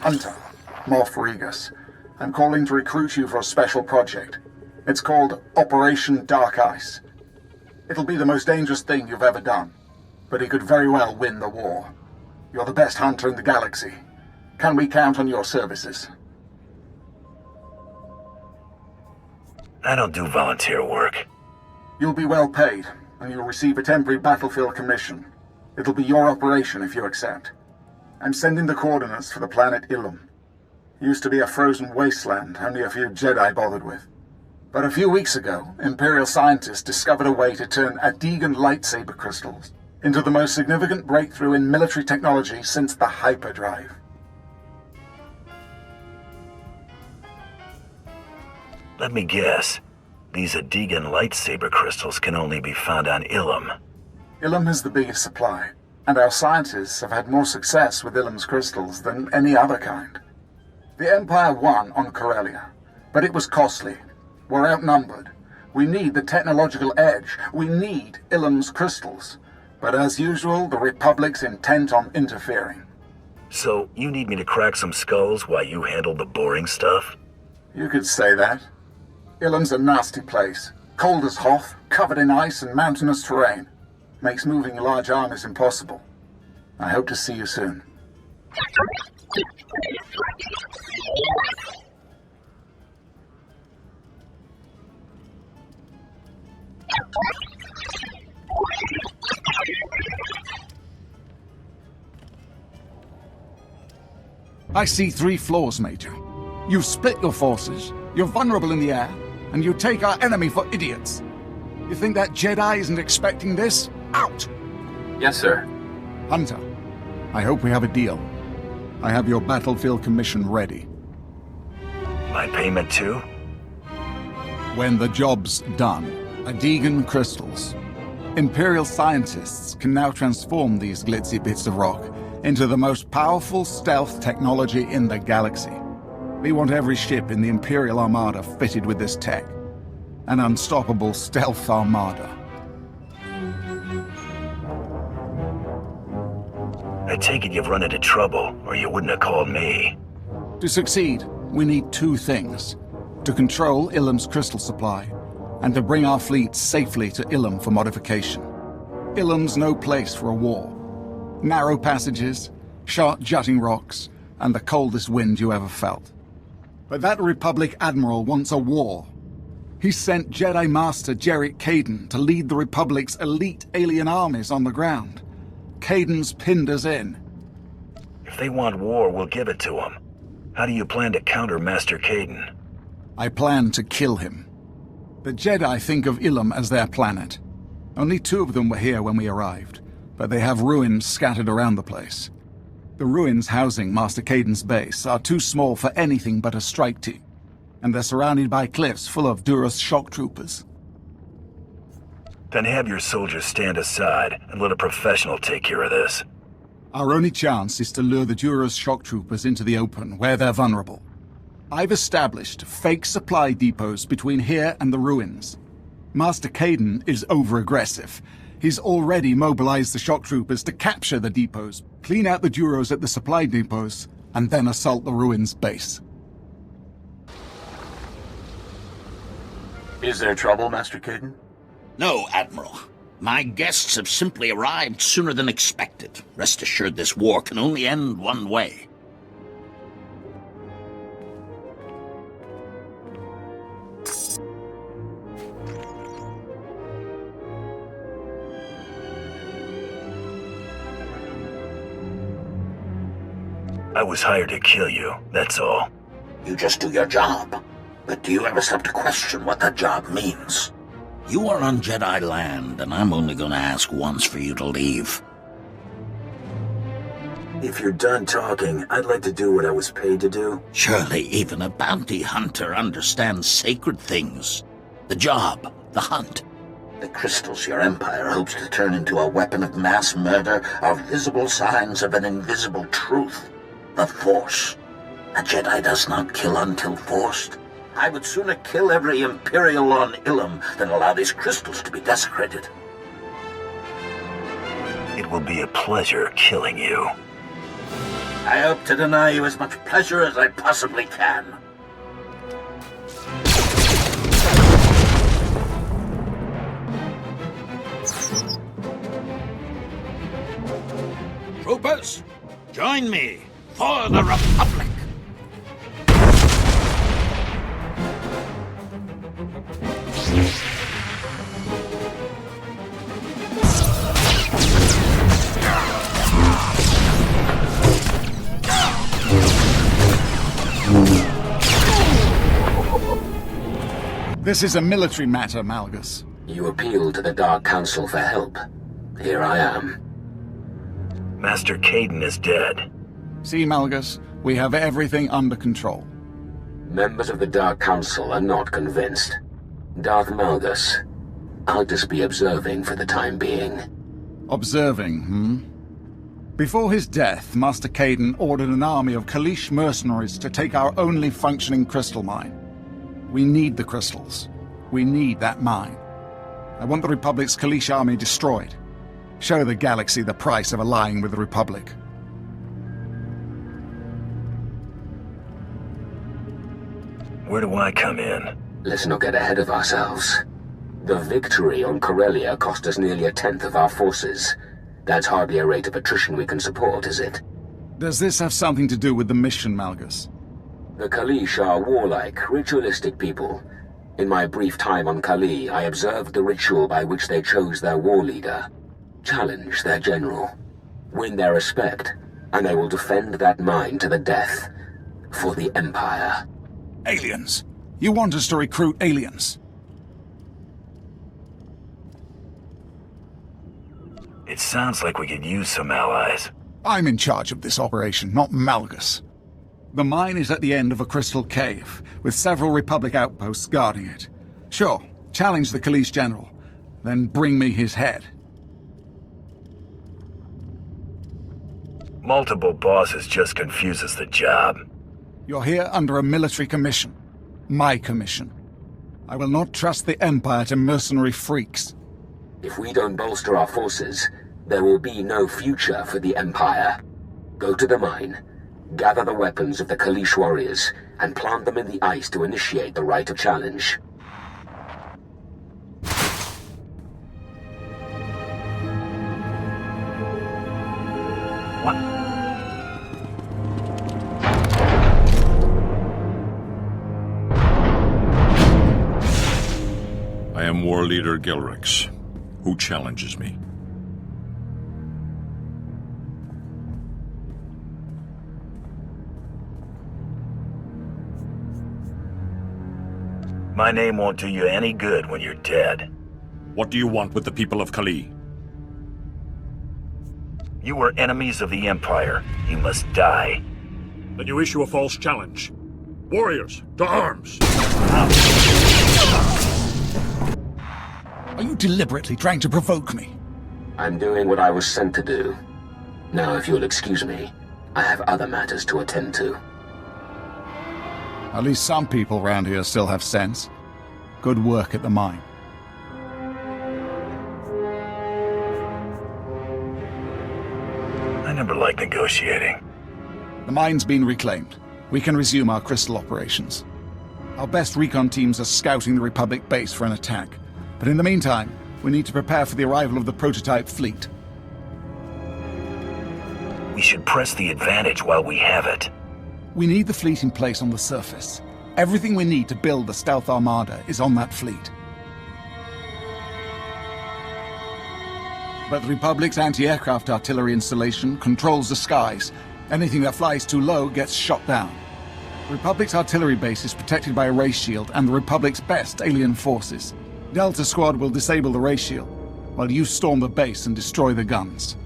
Hunter, Moff Regus. I'm calling to recruit you for a special project. It's called Operation Dark Ice. It'll be the most dangerous thing you've ever done, but it could very well win the war. You're the best hunter in the galaxy. Can we count on your services? I don't do volunteer work. You'll be well paid, and you'll receive a temporary battlefield commission. It'll be your operation if you accept. I'm sending the coordinates for the planet Illum. Used to be a frozen wasteland only a few Jedi bothered with. But a few weeks ago, Imperial scientists discovered a way to turn Adegan lightsaber crystals into the most significant breakthrough in military technology since the hyperdrive. Let me guess. These Adegan lightsaber crystals can only be found on Illum. Illum is the biggest supply, and our scientists have had more success with Illum's crystals than any other kind. The Empire won on Corellia, but it was costly. We're outnumbered. We need the technological edge. We need Illum's crystals. But as usual, the Republic's intent on interfering. So, you need me to crack some skulls while you handle the boring stuff? You could say that. Illum's a nasty place. Cold as Hoth, covered in ice and mountainous terrain. Makes moving large armies impossible. I hope to see you soon. I see 3 flaws, Major. You've split your forces, you're vulnerable in the air, and you take our enemy for idiots. You think that Jedi isn't expecting this? Out! Yes, sir. Hunter, I hope we have a deal. I have your battlefield commission ready. My payment too? When the job's done, Adegan crystals. Imperial scientists can now transform these glitzy bits of rock into the most powerful stealth technology in the galaxy. We want every ship in the Imperial Armada fitted with this tech. An unstoppable stealth armada. I take it you've run into trouble, or you wouldn't have called me. To succeed, we need 2 things. To control Illum's crystal supply, and to bring our fleet safely to Illum for modification. Illum's no place for a war. Narrow passages, sharp jutting rocks, and the coldest wind you ever felt. But that Republic Admiral wants a war. He sent Jedi Master Jarek Kaden to lead the Republic's elite alien armies on the ground. Kaden's pinned us in. If they want war, we'll give it to them. How do you plan to counter Master Kaden? I plan to kill him. The Jedi think of Illum as their planet. Only 2 of them were here when we arrived, but they have ruins scattered around the place. The ruins housing Master Kaden's base are too small for anything but a strike team, and they're surrounded by cliffs full of Duras shock troopers. Then have your soldiers stand aside and let a professional take care of this. Our only chance is to lure the Duras shock troopers into the open, where they're vulnerable. I've established fake supply depots between here and the ruins. Master Kaden is over-aggressive. He's already mobilized the shock troopers to capture the depots, clean out the Duros at the supply depots, and then assault the ruins base. Is there trouble, Master Kaden? No, Admiral. My guests have simply arrived sooner than expected. Rest assured this war can only end one way. I was hired to kill you, that's all. You just do your job. But do you ever stop to question what that job means? You are on Jedi land, and I'm only going to ask once for you to leave. If you're done talking, I'd like to do what I was paid to do. Surely even a bounty hunter understands sacred things. The job, the hunt. The crystals your empire hopes to turn into a weapon of mass murder are visible signs of an invisible truth. The Force. A Jedi does not kill until forced. I would sooner kill every Imperial on Illum than allow these crystals to be desecrated. It will be a pleasure killing you. I hope to deny you as much pleasure as I possibly can. Troopers, join me for the Republic! This is a military matter, Malgus. You appealed to the Dark Council for help. Here I am. Master Caden is dead. See, Malgus, we have everything under control. Members of the Dark Council are not convinced. Darth Malgus, I'll just be observing for the time being. Observing, Before his death, Master Caden ordered an army of Kalish mercenaries to take our only functioning crystal mine. We need the crystals. We need that mine. I want the Republic's Kalish army destroyed. Show the galaxy the price of allying with the Republic. Where do I come in? Let's not get ahead of ourselves. The victory on Corellia cost us nearly 1/10 of our forces. That's hardly a rate of attrition we can support, is it? Does this have something to do with the mission, Malgus? The Kalish are warlike, ritualistic people. In my brief time on Kali, I observed the ritual by which they chose their war leader. Challenge their general. Win their respect, and they will defend that mine to the death. For the Empire. Aliens. You want us to recruit aliens? It sounds like we could use some allies. I'm in charge of this operation, not Malgus. The mine is at the end of a crystal cave, with several Republic outposts guarding it. Sure, challenge the Kalish general, then bring me his head. Multiple bosses just confuses the job. You're here under a military commission. My commission. I will not trust the Empire to mercenary freaks. If we don't bolster our forces, there will be no future for the Empire. Go to the mine, gather the weapons of the Kalish warriors, and plant them in the ice to initiate the rite of challenge. What? I am War Leader Gilrix. Who challenges me? My name won't do you any good when you're dead. What do you want with the people of Kali? You were enemies of the Empire. You must die. Then you issue a false challenge. Warriors, to arms! Are you deliberately trying to provoke me? I'm doing what I was sent to do. Now, if you'll excuse me, I have other matters to attend to. At least some people around here still have sense. Good work at the mine. I never liked negotiating. The mine's been reclaimed. We can resume our crystal operations. Our best recon teams are scouting the Republic base for an attack. But in the meantime, we need to prepare for the arrival of the prototype fleet. We should press the advantage while we have it. We need the fleet in place on the surface. Everything we need to build the stealth armada is on that fleet. But the Republic's anti-aircraft artillery installation controls the skies. Anything that flies too low gets shot down. The Republic's artillery base is protected by a ray shield and the Republic's best alien forces. Delta Squad will disable the ray shield, while you storm the base and destroy the guns.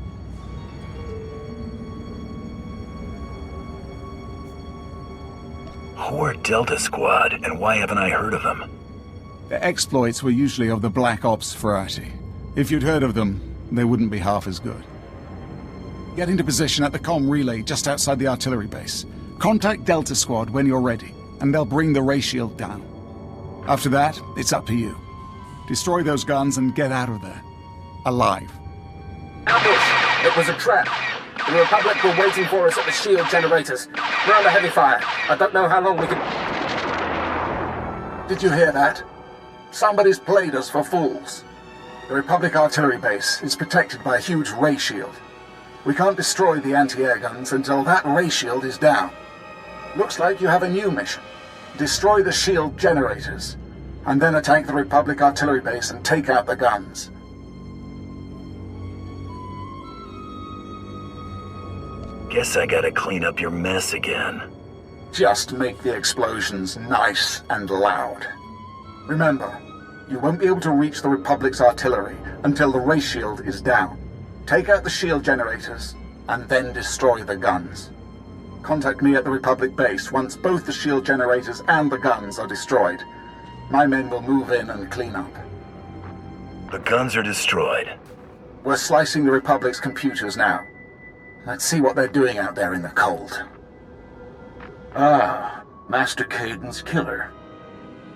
Who are Delta Squad, and why haven't I heard of them? Their exploits were usually of the Black Ops variety. If you'd heard of them, they wouldn't be half as good. Get into position at the comm relay just outside the artillery base. Contact Delta Squad when you're ready, and they'll bring the ray shield down. After that, it's up to you. Destroy those guns and get out of there. Alive. Ambush! It was a trap. The Republic were waiting for us at the shield generators. We're under heavy fire. I don't know how long we can... Did you hear that? Somebody's played us for fools. The Republic artillery base is protected by a huge ray shield. We can't destroy the anti-air guns until that ray shield is down. Looks like you have a new mission. Destroy the shield generators, and then attack the Republic artillery base and take out the guns. Guess I gotta clean up your mess again. Just make the explosions nice and loud. Remember, you won't be able to reach the Republic's artillery until the ray shield is down. Take out the shield generators, and then destroy the guns. Contact me at the Republic base once both the shield generators and the guns are destroyed. My men will move in and clean up. The guns are destroyed. We're slicing the Republic's computers now. Let's see what they're doing out there in the cold. Ah, Master Caden's killer.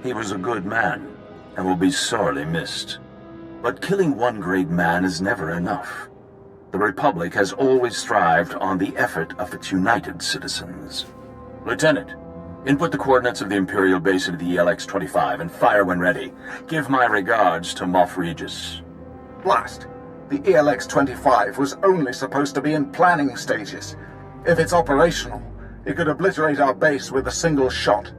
He was a good man, and will be sorely missed. But killing one great man is never enough. The Republic has always thrived on the effort of its united citizens. Lieutenant, input the coordinates of the Imperial base into the ELX-25 and fire when ready. Give my regards to Moff Regis. Blast! The ELX-25 was only supposed to be in planning stages. If it's operational, it could obliterate our base with a single shot.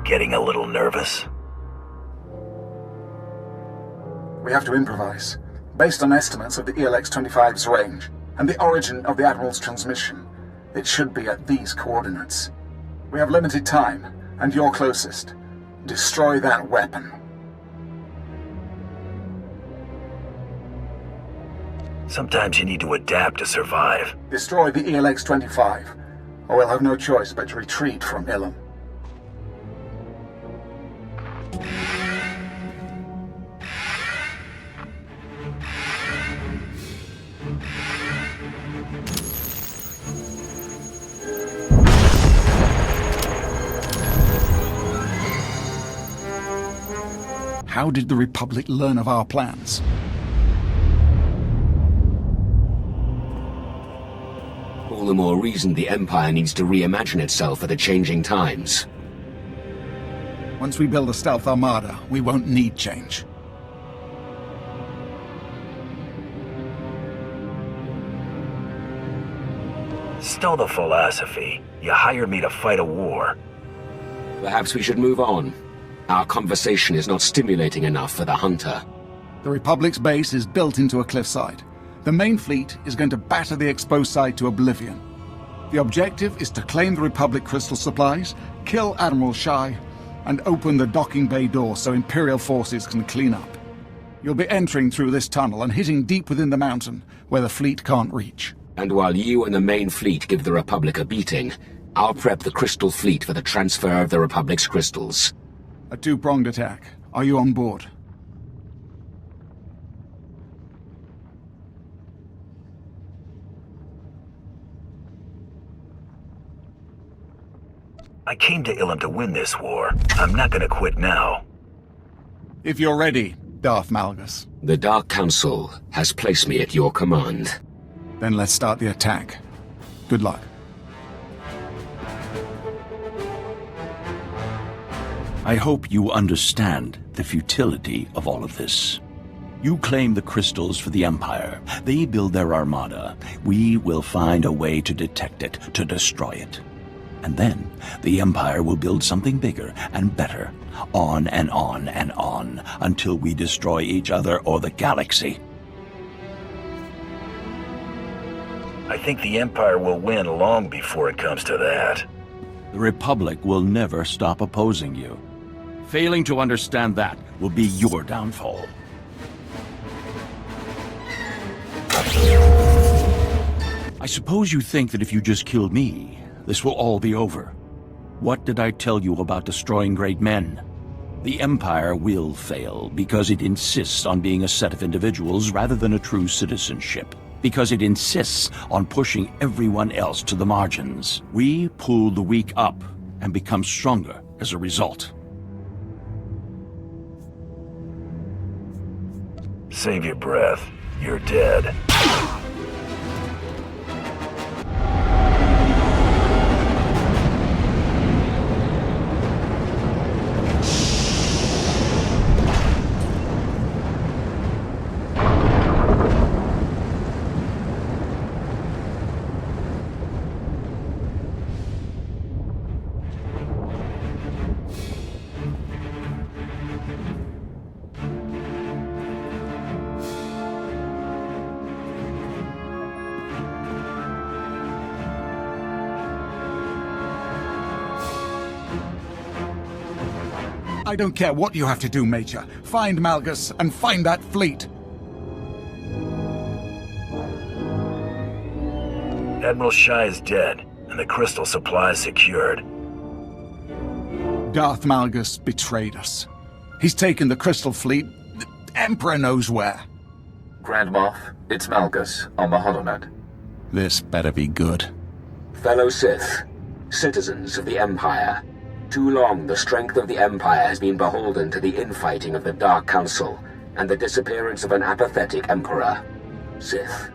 Getting a little nervous? We have to improvise. Based on estimates of the ELX-25's range and the origin of the Admiral's transmission, it should be at these coordinates. We have limited time, and you're closest. Destroy that weapon. Sometimes you need to adapt to survive. Destroy the ELX-25, or we'll have no choice but to retreat from Illum. How did the Republic learn of our plans? All the more reason the Empire needs to reimagine itself for the changing times. Once we build a stealth armada, we won't need change. Still the philosophy. You hired me to fight a war. Perhaps we should move on. Our conversation is not stimulating enough for the Hunter. The Republic's base is built into a cliffside. The main fleet is going to batter the exposed side to oblivion. The objective is to claim the Republic crystal supplies, kill Admiral Shai, and open the docking bay door so Imperial forces can clean up. You'll be entering through this tunnel and hitting deep within the mountain, where the fleet can't reach. And while you and the main fleet give the Republic a beating, I'll prep the Crystal Fleet for the transfer of the Republic's crystals. A two-pronged attack. Are you on board? I came to Illum to win this war. I'm not gonna quit now. If you're ready, Darth Malgus. The Dark Council has placed me at your command. Then let's start the attack. Good luck. I hope you understand the futility of all of this. You claim the crystals for the Empire. They build their armada. We will find a way to detect it, to destroy it. And then the Empire will build something bigger and better, on and on and on, until we destroy each other or the galaxy. I think the Empire will win long before it comes to that. The Republic will never stop opposing you. Failing to understand that will be your downfall. I suppose you think that if you just killed me, this will all be over. What did I tell you about destroying great men? The Empire will fail because it insists on being a set of individuals rather than a true citizenship. Because it insists on pushing everyone else to the margins. We pull the weak up and become stronger as a result. Save your breath. You're dead. I don't care what you have to do, Major. Find Malgus and find that fleet. Admiral Shai is dead, and the crystal supply is secured. Darth Malgus betrayed us. He's taken the Crystal Fleet, the Emperor knows where. Grand Moff, it's Malgus on the HoloNet. This better be good. Fellow Sith, citizens of the Empire, too long the strength of the Empire has been beholden to the infighting of the Dark Council and the disappearance of an apathetic Emperor. Sith,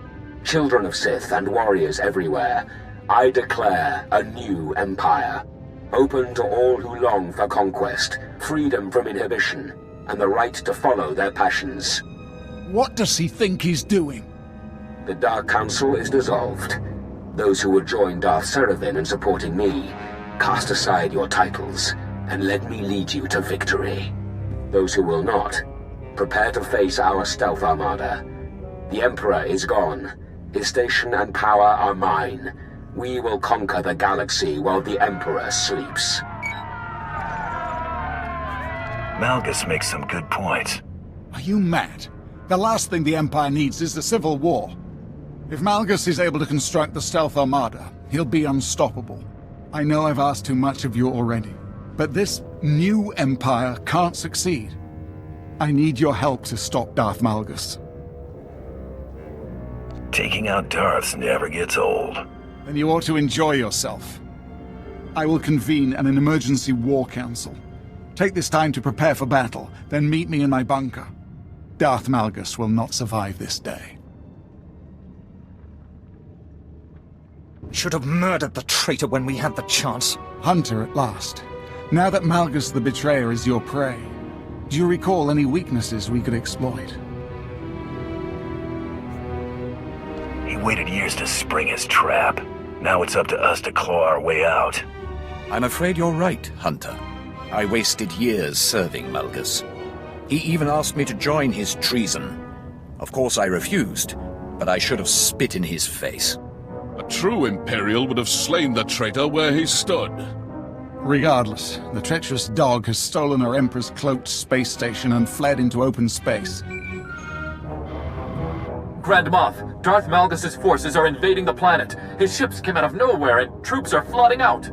children of Sith and warriors everywhere, I declare a new Empire, open to all who long for conquest, freedom from inhibition, and the right to follow their passions. What does he think he's doing? The Dark Council is dissolved. Those who will join Darth Seraphim in supporting me, cast aside your titles, and let me lead you to victory. Those who will not, prepare to face our stealth armada. The Emperor is gone. His station and power are mine. We will conquer the galaxy while the Emperor sleeps. Malgus makes some good points. Are you mad? The last thing the Empire needs is a civil war. If Malgus is able to construct the stealth armada, he'll be unstoppable. I know I've asked too much of you already, but this new Empire can't succeed. I need your help to stop Darth Malgus. Taking out Darths never gets old. Then you ought to enjoy yourself. I will convene an emergency war council. Take this time to prepare for battle, then meet me in my bunker. Darth Malgus will not survive this day. Should have murdered the traitor when we had the chance. Hunter at last. Now that Malgus the Betrayer is your prey, do you recall any weaknesses we could exploit? He waited years to spring his trap. Now it's up to us to claw our way out. I'm afraid you're right, Hunter. I wasted years serving Malgus. He even asked me to join his treason. Of course I refused, but I should have spit in his face. A true Imperial would have slain the traitor where he stood. Regardless, the treacherous dog has stolen our Emperor's cloaked space station and fled into open space. Grand Moff, Darth Malgus' forces are invading the planet. His ships came out of nowhere and troops are flooding out.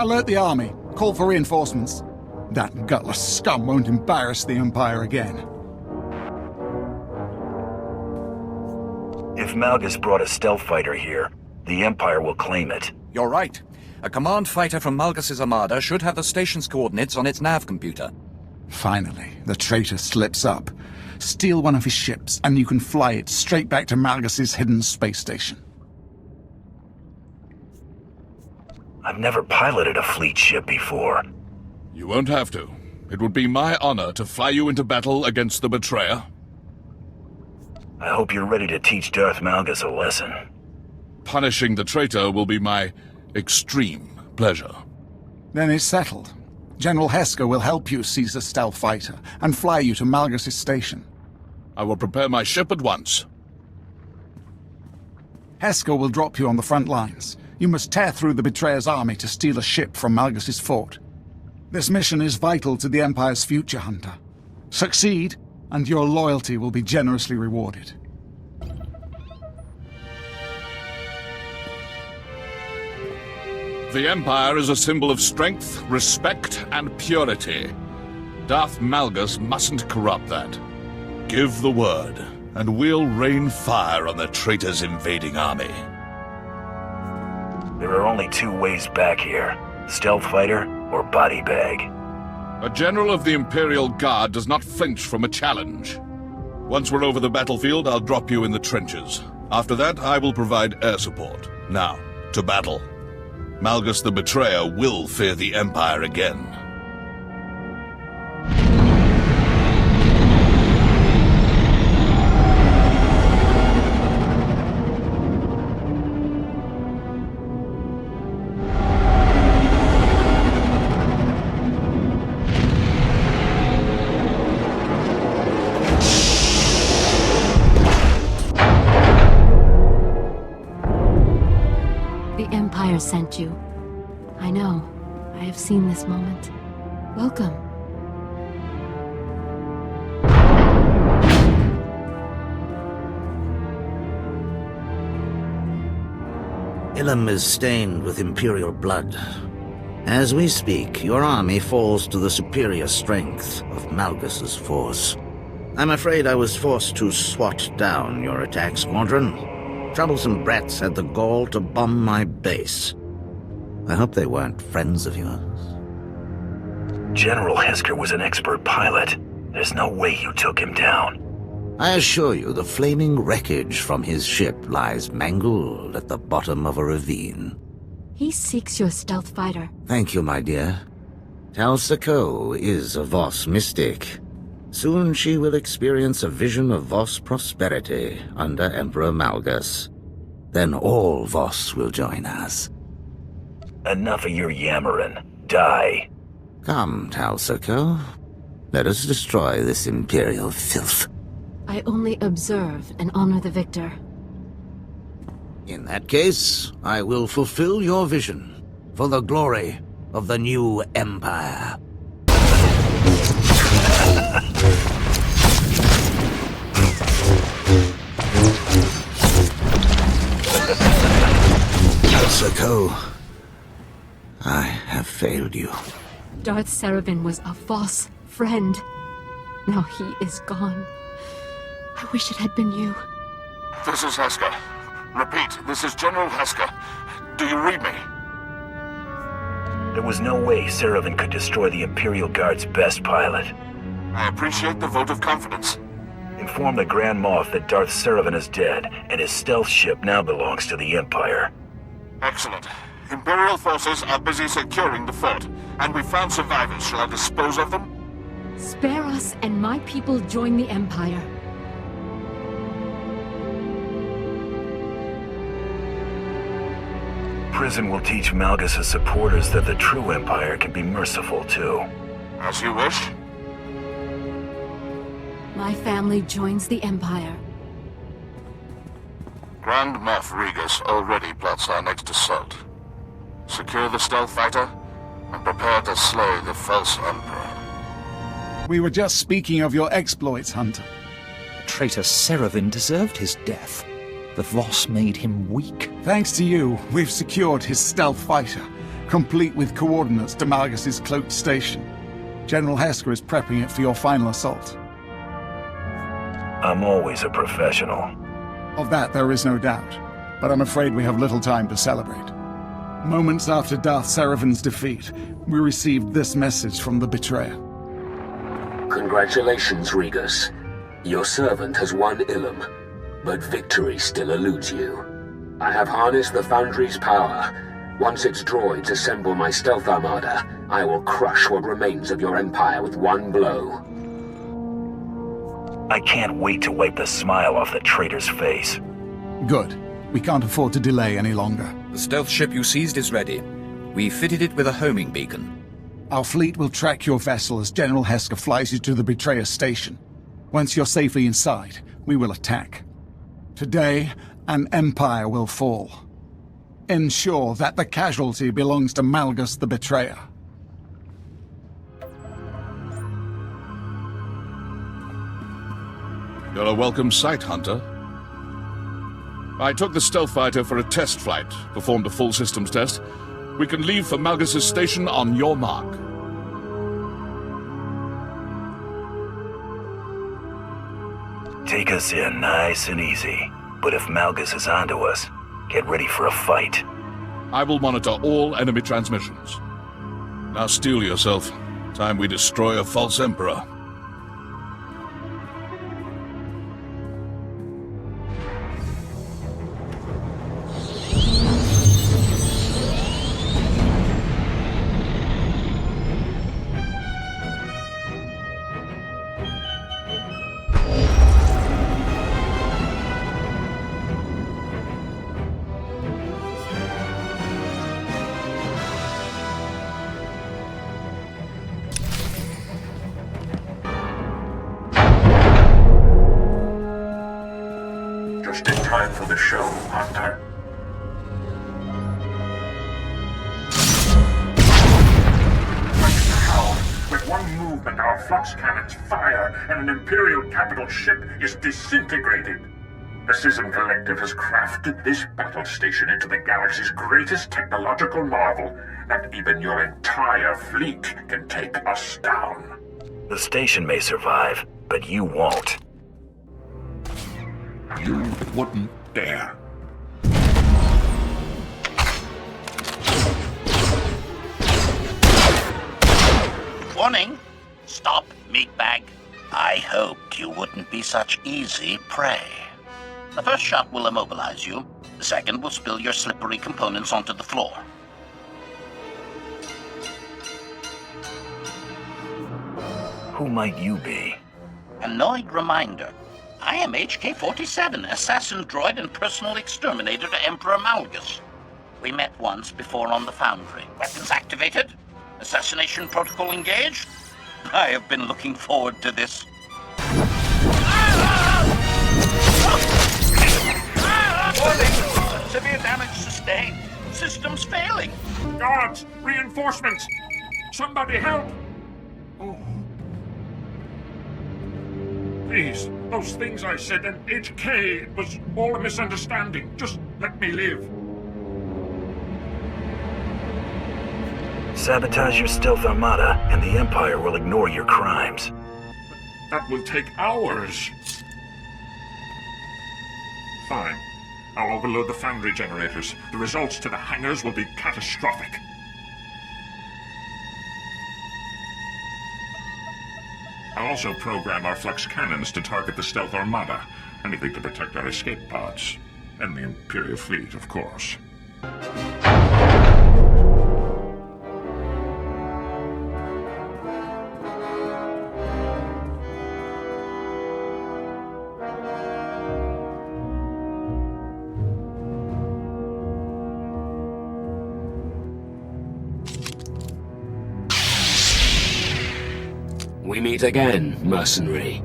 Alert the army. Call for reinforcements. That gutless scum won't embarrass the Empire again. If Malgus brought a stealth fighter here, the Empire will claim it. You're right. A command fighter from Malgus' armada should have the station's coordinates on its nav computer. Finally, the traitor slips up. Steal one of his ships, and you can fly it straight back to Malgus' hidden space station. I've never piloted a fleet ship before. You won't have to. It would be my honor to fly you into battle against the Betrayer. I hope you're ready to teach Darth Malgus a lesson. Punishing the traitor will be my extreme pleasure. Then it's settled. General Hesker will help you seize a stealth fighter and fly you to Malgus' station. I will prepare my ship at once. Hesker will drop you on the front lines. You must tear through the Betrayer's army to steal a ship from Malgus' fort. This mission is vital to the Empire's future, Hunter. Succeed, and your loyalty will be generously rewarded. The Empire is a symbol of strength, respect, and purity. Darth Malgus mustn't corrupt that. Give the word, and we'll rain fire on the traitor's invading army. There are only two ways back here. Stealth fighter or body bag. A general of the Imperial Guard does not flinch from a challenge. Once we're over the battlefield, I'll drop you in the trenches. After that, I will provide air support. Now, to battle. Malgus the Betrayer will fear the Empire again. The Empire sent you. I know. I have seen this moment. Welcome. Illum is stained with Imperial blood. As we speak, your army falls to the superior strength of Malgus's force. I'm afraid I was forced to swat down your attack squadron. Troublesome brats had the gall to bomb my base. I hope they weren't friends of yours. General Hesker was an expert pilot. There's no way you took him down. I assure you the flaming wreckage from his ship lies mangled at the bottom of a ravine. He seeks your stealth fighter. Thank you, my dear. Talsako is a Voss mystic. Soon she will experience a vision of Voss prosperity under Emperor Malgus. Then all Voss will join us. Enough of your yammering. Die. Come, Talsako. Let us destroy this Imperial filth. I only observe and honor the victor. In that case, I will fulfill your vision for the glory of the new Empire. Talsako, I have failed you. Darth Serevin was a false friend. Now he is gone. I wish it had been you. This is Hesker. Repeat, this is General Hesker. Do you read me? There was no way Serevin could destroy the Imperial Guard's best pilot. I appreciate the vote of confidence. Inform the Grand Moff that Darth Serevin is dead, and his stealth ship now belongs to the Empire. Excellent. Imperial forces are busy securing the fort, and we found survivors. Shall I dispose of them? Spare us, and my people join the Empire. Prison will teach Malgus' supporters that the true Empire can be merciful, too. As you wish. My family joins the Empire. Grand Moff Regus already plots our next assault. Secure the stealth fighter, and prepare to slay the false Emperor. We were just speaking of your exploits, Hunter. Traitor Serevin deserved his death. The Voss made him weak. Thanks to you, we've secured his stealth fighter, complete with coordinates to Malgus' cloaked station. General Hesker is prepping it for your final assault. I'm always a professional. Of that there is no doubt, but I'm afraid we have little time to celebrate. Moments after Darth Serevin's defeat, we received this message from the Betrayer. Congratulations, Regus. Your servant has won Illum, but victory still eludes you. I have harnessed the Foundry's power. Once its droids assemble my stealth armada, I will crush what remains of your empire with one blow. I can't wait to wipe the smile off the traitor's face. Good. We can't afford to delay any longer. The stealth ship you seized is ready. We fitted it with a homing beacon. Our fleet will track your vessel as General Hesker flies you to the Betrayer station. Once you're safely inside, we will attack. Today, an empire will fall. Ensure that the casualty belongs to Malgus the Betrayer. You're a welcome sight, Hunter. I took the stealth fighter for a test flight, performed a full systems test. We can leave for Malgus' station on your mark. Take us in nice and easy. But if Malgus is onto us, get ready for a fight. I will monitor all enemy transmissions. Now steel yourself. Time we destroy a false emperor. return for the show, Hunter. With one movement, our flux cannons fire, and an Imperial capital ship is disintegrated. The Schism Collective has crafted this battle station into the galaxy's greatest technological marvel, and even your entire fleet can take us down. The station may survive, but you won't. You wouldn't dare. Warning! Stop, meatbag. I hoped you wouldn't be such easy prey. The first shot will immobilize you. The second will spill your slippery components onto the floor. Who might you be? Annoyed reminder. I am HK-47, assassin droid and personal exterminator to Emperor Malgus. We met once before on the Foundry. Weapons activated? Assassination protocol engaged? I have been looking forward to this. Warning! Severe damage sustained. Systems failing. Guards! Reinforcements! Somebody help! Oh. Please, those things I said and HK, it was all a misunderstanding. Just let me live. Sabotage your stealth armada, and the Empire will ignore your crimes. That will take hours. Fine. I'll overload the foundry generators. The results to the hangars will be catastrophic. I'll also program our flux cannons to target the stealth armada. Anything to protect our escape pods. And the Imperial fleet, of course. We meet again, mercenary.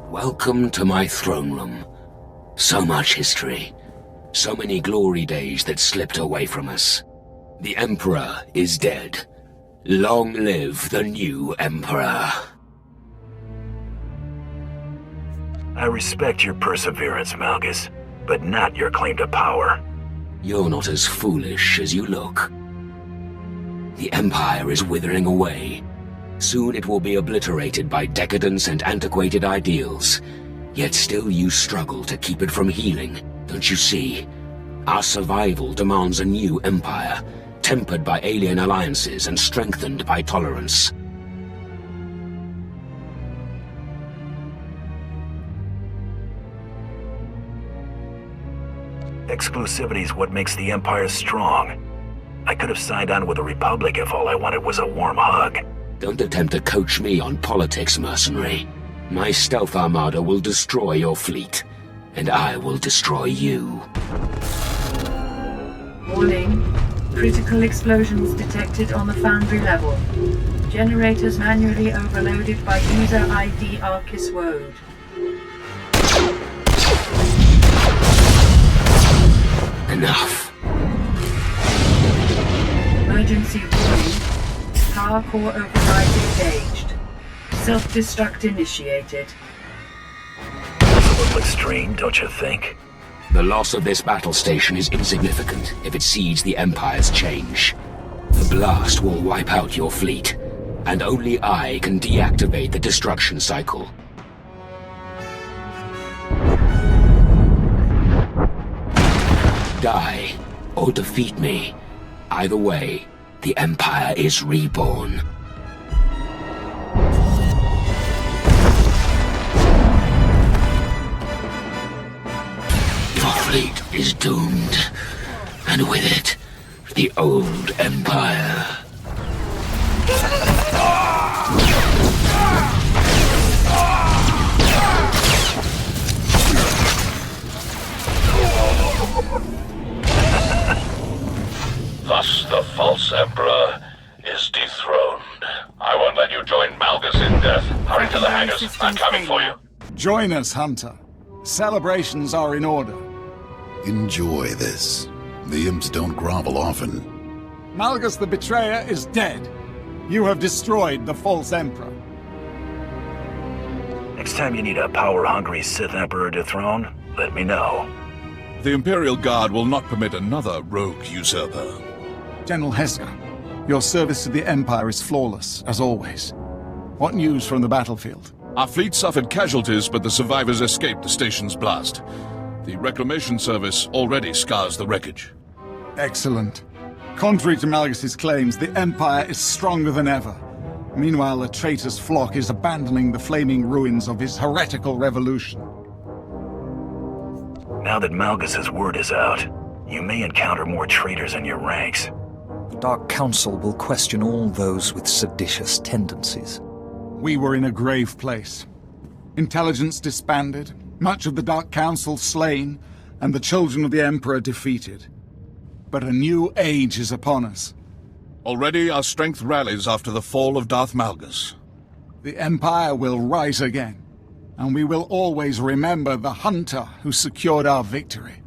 Welcome to my throne room. So much history. So many glory days that slipped away from us. The Emperor is dead. Long live the new Emperor. I respect your perseverance, Malgus, but not your claim to power. You're not as foolish as you look. The Empire is withering away. Soon it will be obliterated by decadence and antiquated ideals. Yet still you struggle to keep it from healing, don't you see? Our survival demands a new empire, tempered by alien alliances and strengthened by tolerance. Exclusivity is what makes the Empire strong. I could have signed on with the Republic if all I wanted was a warm hug. Don't attempt to coach me on politics, mercenary. My stealth armada will destroy your fleet, and I will destroy you. Warning. Critical explosions detected on the foundry level. Generators manually overloaded by user ID Arcus Woad. Enough. Emergency warning. Power core override engaged. Self-destruct initiated. It's a little extreme, don't you think? The loss of this battle station is insignificant if it sees the Empire's change. The blast will wipe out your fleet, and only I can deactivate the destruction cycle. Die, or defeat me. Either way, the Empire is reborn. Your fleet is doomed, and with it, the old Empire. Thus the false Emperor is dethroned. I won't let you join Malgus in death. Hurry to the hangars. I'm coming for you. Join us, Hunter. Celebrations are in order. Enjoy this. The imps don't grovel often. Malgus the Betrayer is dead. You have destroyed the false Emperor. Next time you need a power-hungry Sith Emperor dethroned, let me know. The Imperial Guard will not permit another rogue usurper. General Heska, your service to the Empire is flawless, as always. What news from the battlefield? Our fleet suffered casualties, but the survivors escaped the station's blast. The Reclamation Service already scours the wreckage. Excellent. Contrary to Malgus's claims, the Empire is stronger than ever. Meanwhile, the traitor's flock is abandoning the flaming ruins of his heretical revolution. Now that Malgus's word is out, you may encounter more traitors in your ranks. The Dark Council will question all those with seditious tendencies. We were in a grave place. Intelligence disbanded, much of the Dark Council slain, and the children of the Emperor defeated. But a new age is upon us. Already our strength rallies after the fall of Darth Malgus. The Empire will rise again, and we will always remember the Hunter who secured our victory.